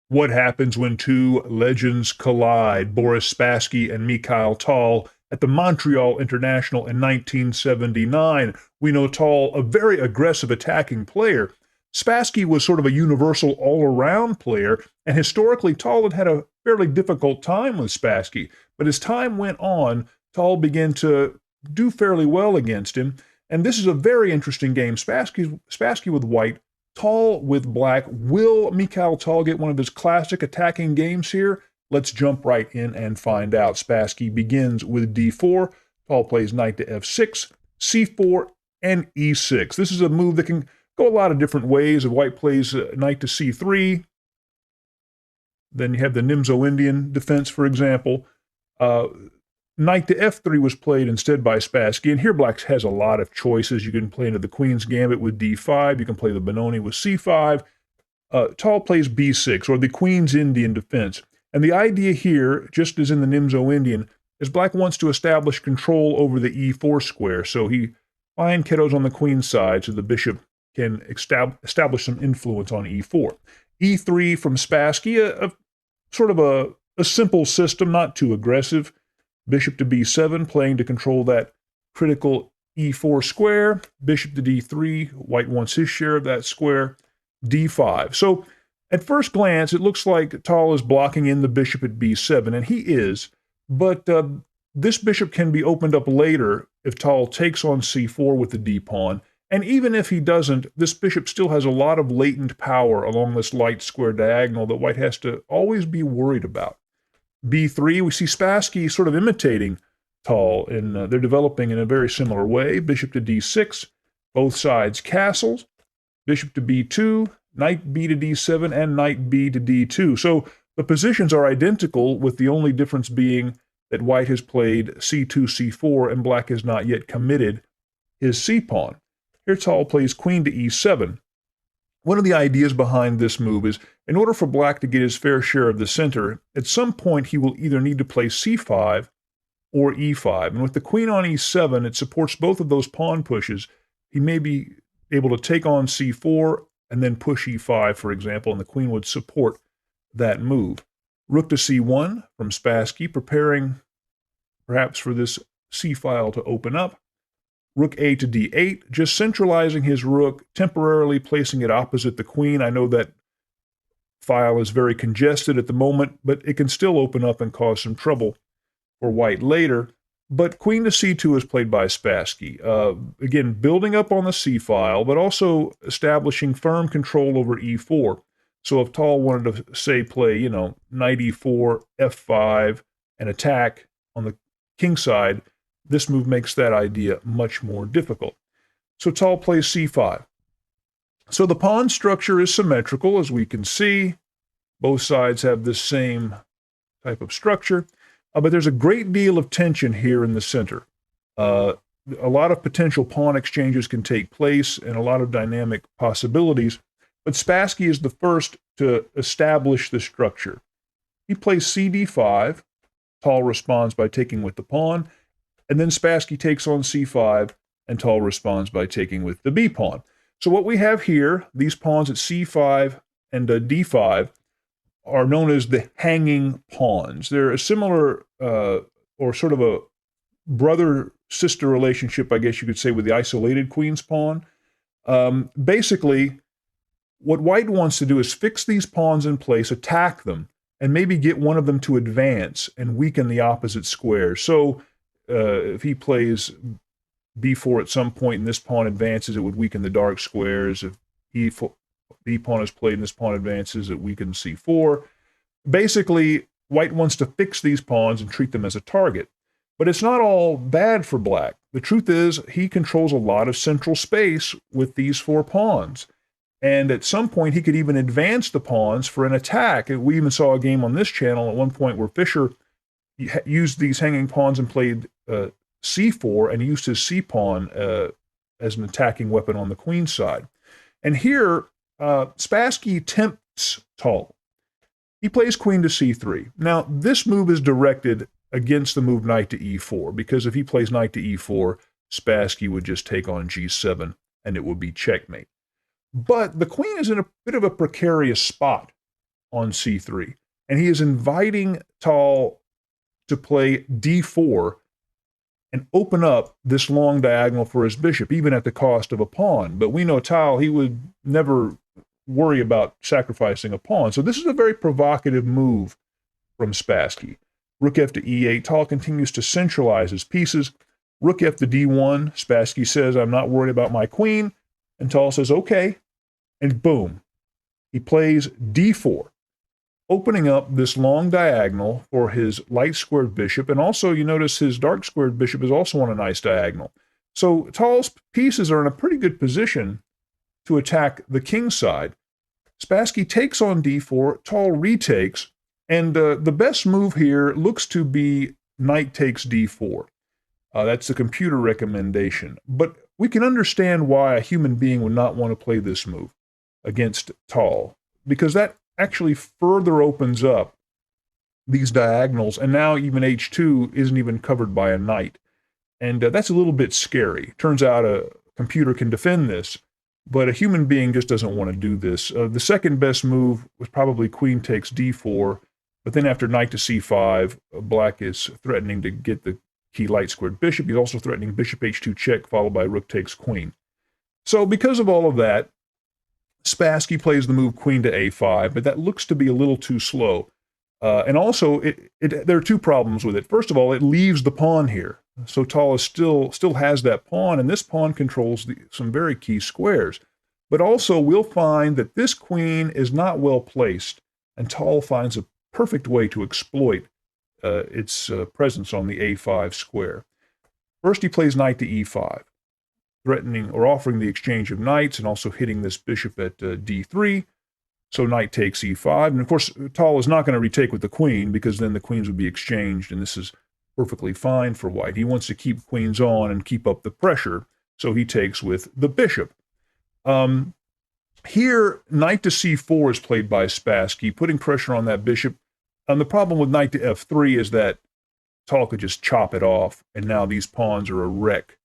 What happens when two legends collide? Boris Spassky and Mikhail Tal at the Montreal International in 1979. We know Tal, a very aggressive attacking player. Spassky was sort of a universal all-around player, and historically Tal had a fairly difficult time with Spassky. But as time went on, Tal began to do fairly well against him, and this is a very interesting game. Spassky with white, Tal with black. Will Mikhail Tal get one of his classic attacking games here? Let's jump right in and find out. Spassky begins with d4. Tal plays knight to f6, c4, and e6. This is a move that can go a lot of different ways. If white plays knight to c3, then you have the Nimzo-Indian defense, for example. Knight to f3 was played instead by Spassky, and here black has a lot of choices. You can play into the Queen's Gambit with d5. You can play the Benoni with c5. Tal plays b6, or the Queen's Indian defense. And the idea here, just as in the Nimzo-Indian, is black wants to establish control over the e4 square. So he fine kiddos on the queen's side so the bishop can establish some influence on e4. e3 from Spassky, sort of a simple system, not too aggressive. Bishop to b7, playing to control that critical e4 square. Bishop to d3, white wants his share of that square. d5. So at first glance, it looks like Tal is blocking in the bishop at b7, and he is, but this bishop can be opened up later if Tal takes on c4 with the d-pawn, and even if he doesn't, this bishop still has a lot of latent power along this light square diagonal that white has to always be worried about. b3, we see Spassky sort of imitating Tal, and they're developing in a very similar way. Bishop to d6, both sides castles. Bishop to b2, knight b to d7, and knight b to d2. So the positions are identical, with the only difference being that white has played c2, c4, and black has not yet committed his c-pawn. Here Tal plays queen to e7. One of the ideas behind this move is, in order for black to get his fair share of the center, at some point he will either need to play c5 or e5. And with the queen on e7, it supports both of those pawn pushes. He may be able to take on c4 and then push e5, for example, and the queen would support that move. Rook to c1 from Spassky, preparing perhaps for this c-file to open up. Rook a to d8, just centralizing his rook, temporarily placing it opposite the queen. I know that file is very congested at the moment, but it can still open up and cause some trouble for white later. But queen to c2 is played by Spassky. Again, building up on the c-file, but also establishing firm control over e4. So if Tal wanted to, say, play, knight e4, f5, and attack on the king side, this move makes that idea much more difficult. So Tal plays c5. So the pawn structure is symmetrical, as we can see. Both sides have this same type of structure. But there's a great deal of tension here in the center. A lot of potential pawn exchanges can take place and a lot of dynamic possibilities. But Spassky is the first to establish the structure. He plays cd5. Tal responds by taking with the pawn. And then Spassky takes on c5, and Tal responds by taking with the b-pawn. So what we have here, these pawns at c5 and d5, are known as the hanging pawns. They're a similar, or sort of a brother-sister relationship, I guess you could say, with the isolated queen's pawn. Basically, what white wants to do is fix these pawns in place, attack them, and maybe get one of them to advance and weaken the opposite square. So if he plays b4 at some point and this pawn advances, it would weaken the dark squares. If b pawn is played and this pawn advances, it weakens c4. Basically, white wants to fix these pawns and treat them as a target. But it's not all bad for black. The truth is, he controls a lot of central space with these four pawns. And at some point, he could even advance the pawns for an attack. We even saw a game on this channel at one point where Fischer used these hanging pawns and played c4 and used his c-pawn as an attacking weapon on the queen's side. And here, Spassky tempts Tal. He plays queen to c3. Now, this move is directed against the move knight to e4, because if he plays knight to e4, Spassky would just take on g7, and it would be checkmate. But the queen is in a bit of a precarious spot. on c3. And he is inviting Tal to play d4 and open up this long diagonal for his bishop, even at the cost of a pawn. But we know Tal, he would never worry about sacrificing a pawn. So this is a very provocative move from Spassky. Rook f to e8. Tal continues to centralize his pieces. Rook f to d1. Spassky says, I'm not worried about my queen. And Tal says, okay. And boom, he plays d4, opening up this long diagonal for his light squared bishop. And also, you notice his dark squared bishop is also on a nice diagonal. So Tal's pieces are in a pretty good position to attack the king side. Spassky takes on d4, Tal retakes, and the best move here looks to be knight takes d4. That's the computer recommendation. But we can understand why a human being would not want to play this move against Tal, because that actually further opens up these diagonals, and now even h2 isn't even covered by a knight. And that's a little bit scary. Turns out a computer can defend this, but a human being just doesn't want to do this. The second best move was probably queen takes d4, but then after knight to c5, black is threatening to get the key light squared bishop. He's also threatening bishop h2 check, followed by rook takes queen. So because of all of that, Spassky plays the move queen to a5, but that looks to be a little too slow. And also, there are two problems with it. First of all, it leaves the pawn here. So Tal still has that pawn, and this pawn controls some very key squares. But also, we'll find that this queen is not well placed, and Tal finds a perfect way to exploit its presence on the a5 square. First, he plays knight to e5, threatening or offering the exchange of knights and also hitting this bishop at d3. So knight takes e5. And of course, Tal is not going to retake with the queen, because then the queens would be exchanged, and this is perfectly fine for white. He wants to keep queens on and keep up the pressure, so he takes with the bishop. Here, knight to c4 is played by Spassky, putting pressure on that bishop. And the problem with knight to f3 is that Tal could just chop it off, and now these pawns are a wreck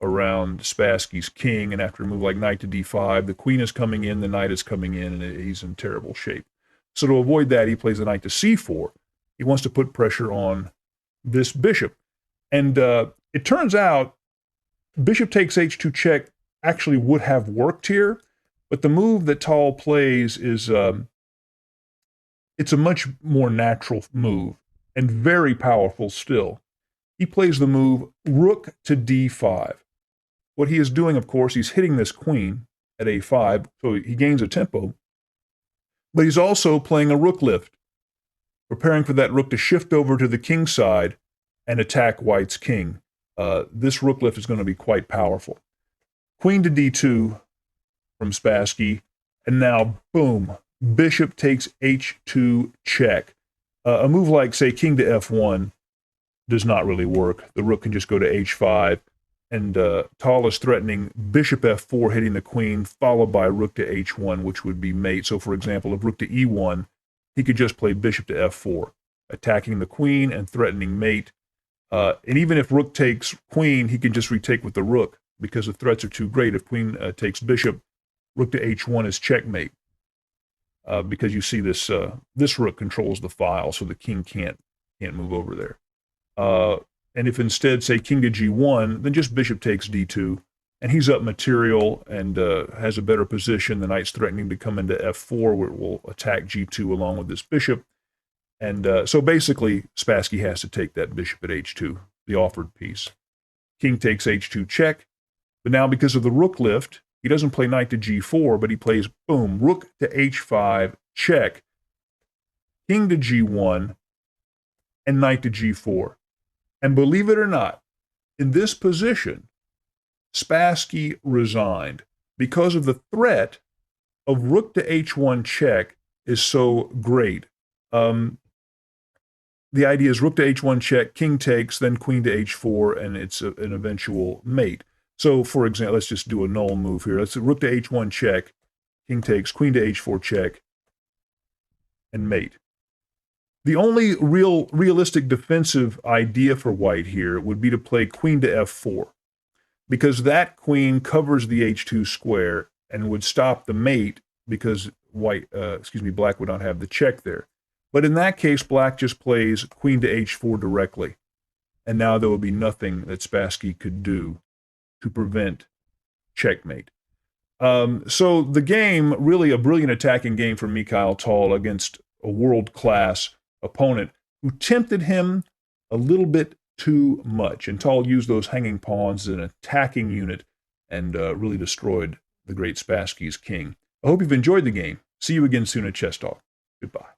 around Spassky's king, and after a move like knight to d5, the queen is coming in, the knight is coming in, and he's in terrible shape. So to avoid that, he plays the knight to c4. He wants to put pressure on this bishop. And it turns out bishop takes h2 check actually would have worked here, but the move that Tal plays is it's a much more natural move and very powerful still. He plays the move rook to d5. What he is doing, of course, he's hitting this queen at a5, so he gains a tempo, but he's also playing a rook lift, preparing for that rook to shift over to the king side and attack white's king. This rook lift is going to be quite powerful. Queen to d2 from Spassky, and now, boom, bishop takes h2 check. A move like, say, king to f1 does not really work. The rook can just go to h5, and Tal is threatening bishop f4, hitting the queen, followed by rook to h1, which would be mate. So, for example, if rook to e1, he could just play bishop to f4, attacking the queen and threatening mate. And even if rook takes queen, he can just retake with the rook, because the threats are too great. If queen takes bishop, rook to h1 is checkmate, because you see this this rook controls the file, so the king can't move over there. And if instead, say, king to g1, then just bishop takes d2, and he's up material and has a better position. The knight's threatening to come into f4, where it will attack g2 along with this bishop. And so basically, Spassky has to take that bishop at h2, the offered piece. King takes h2 check, but now because of the rook lift, he doesn't play knight to g4, but he plays, boom, rook to h5 check, king to g1, and knight to g4. And believe it or not, in this position, Spassky resigned because of the threat of rook to h1 check is so great. The idea is rook to h1 check, king takes, then queen to h4, and it's an eventual mate. So, for example, let's just do a null move here. Let's rook to h1 check, king takes, queen to h4 check, and mate. The only realistic defensive idea for white here would be to play queen to f4, because that queen covers the h2 square and would stop the mate, because black would not have the check there. But in that case, black just plays queen to h4 directly. And now there will be nothing that Spassky could do to prevent checkmate. So the game, really a brilliant attacking game for Mikhail Tal against a world-class opponent who tempted him a little bit too much. And Tal used those hanging pawns as an attacking unit and really destroyed the great Spassky's king. I hope you've enjoyed the game. See you again soon at Chess Talk. Goodbye.